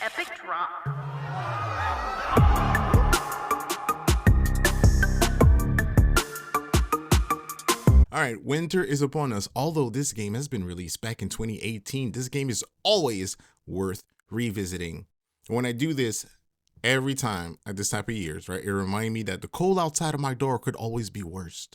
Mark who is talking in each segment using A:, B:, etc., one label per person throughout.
A: Epic drop.
B: Alright, winter is upon us. Although this game has been released back in 2018, this game is always worth revisiting. When I do this every time at this type of years, right, it reminds me that the cold outside of my door could always be worse.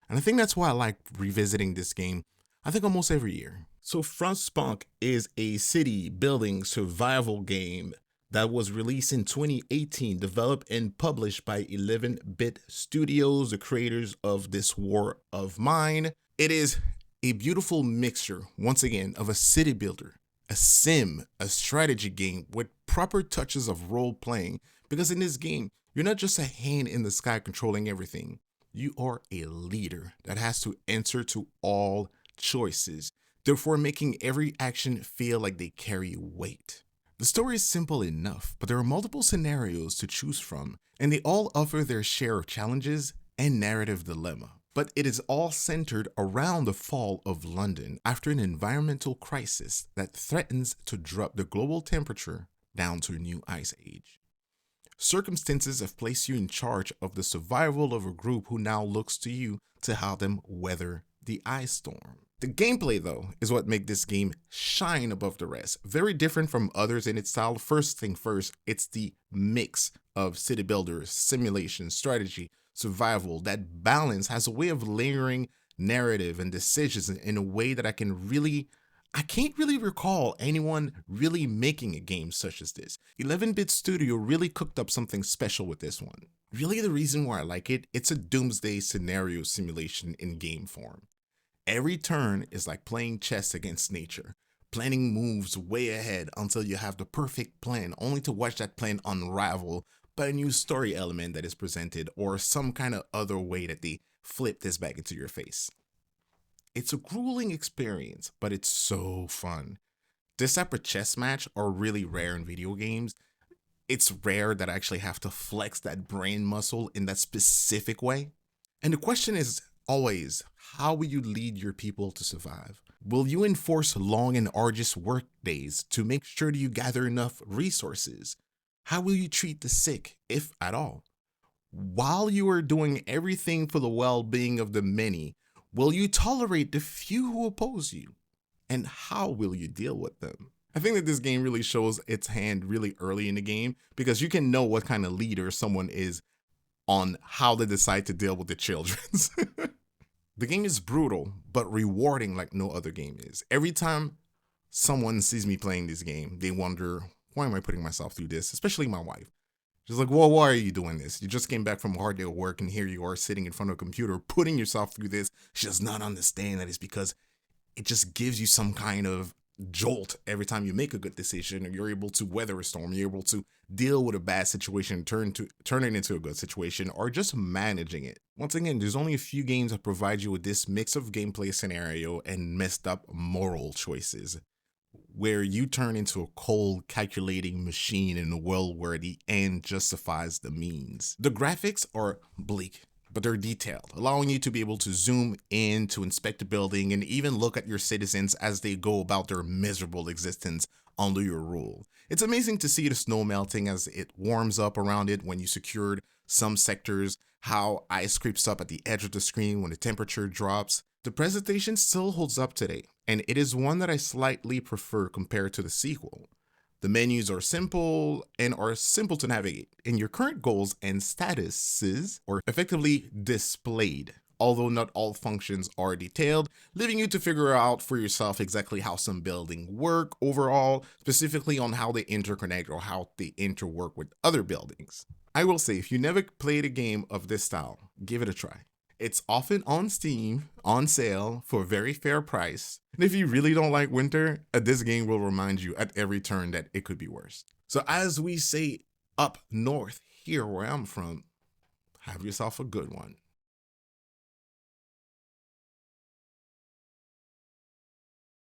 B: And I think that's why I like revisiting this game, I think almost every year. So Frostpunk is a city building survival game that was released in 2018, developed and published by 11-Bit Studios, the creators of this War of Mine. It is a beautiful mixture, once again, of a city builder, a sim, a strategy game with proper touches of role-playing, because in this game, you're not just a hand in the sky controlling everything. You are a leader that has to answer to all choices, therefore making every action feel like they carry weight. The story is simple enough, but there are multiple scenarios to choose from, and they all offer their share of challenges and narrative dilemma. But it is all centered around the fall of London after an environmental crisis that threatens to drop the global temperature down to a new ice age. Circumstances have placed you in charge of the survival of a group who now looks to you to help them weather the ice storm. The gameplay, though, is what makes this game shine above the rest. Very different from others in its style. First thing first, it's the mix of city builders, simulation, strategy, survival. That balance has a way of layering narrative and decisions in a way that I can't really recall anyone really making a game such as this. 11-Bit Studio really cooked up something special with this one. Really the reason why I like it, it's a doomsday scenario simulation in game form. Every turn is like playing chess against nature, planning moves way ahead until you have the perfect plan, only to watch that plan unravel by a new story element that is presented or some kind of other way that they flip this back into your face. It's a grueling experience, but it's so fun. This type of chess match are really rare in video games. It's rare that I actually have to flex that brain muscle in that specific way. And the question is always, how will you lead your people to survive? Will you enforce long and arduous work days to make sure that you gather enough resources? How will you treat the sick, if at all? While you are doing everything for the well-being of the many, will you tolerate the few who oppose you? And how will you deal with them? I think that this game really shows its hand really early in the game, because you can know what kind of leader someone is on how they decide to deal with the children. The game is brutal, but rewarding like no other game is. Every time someone sees me playing this game, they wonder, why am I putting myself through this? Especially my wife. She's like, well, why are you doing this? You just came back from a hard day of work and here you are sitting in front of a computer putting yourself through this. She does not understand that it's because it just gives you some kind of jolt every time you make a good decision, or you're able to weather a storm, you're able to deal with a bad situation, turn it into a good situation, or just managing it. Once again, there's only a few games that provide you with this mix of gameplay scenario and messed up moral choices, where you turn into a cold, calculating machine in a world where the end justifies the means. The graphics are bleak, but they're detailed, allowing you to be able to zoom in to inspect the building and even look at your citizens as they go about their miserable existence under your rule. It's amazing to see the snow melting as it warms up around it when you secured some sectors, how ice creeps up at the edge of the screen when the temperature drops. The presentation still holds up today, and it is one that I slightly prefer compared to the sequel. The menus are simple and are simple to navigate, and your current goals and statuses are effectively displayed, although not all functions are detailed, leaving you to figure out for yourself exactly how some buildings work overall, specifically on how they interconnect or how they interwork with other buildings. I will say, if you never played a game of this style, give it a try. It's often on Steam, on sale, for a very fair price. And if you really don't like winter, this game will remind you at every turn that it could be worse. So as we say up north, here where I'm from, have yourself a good one.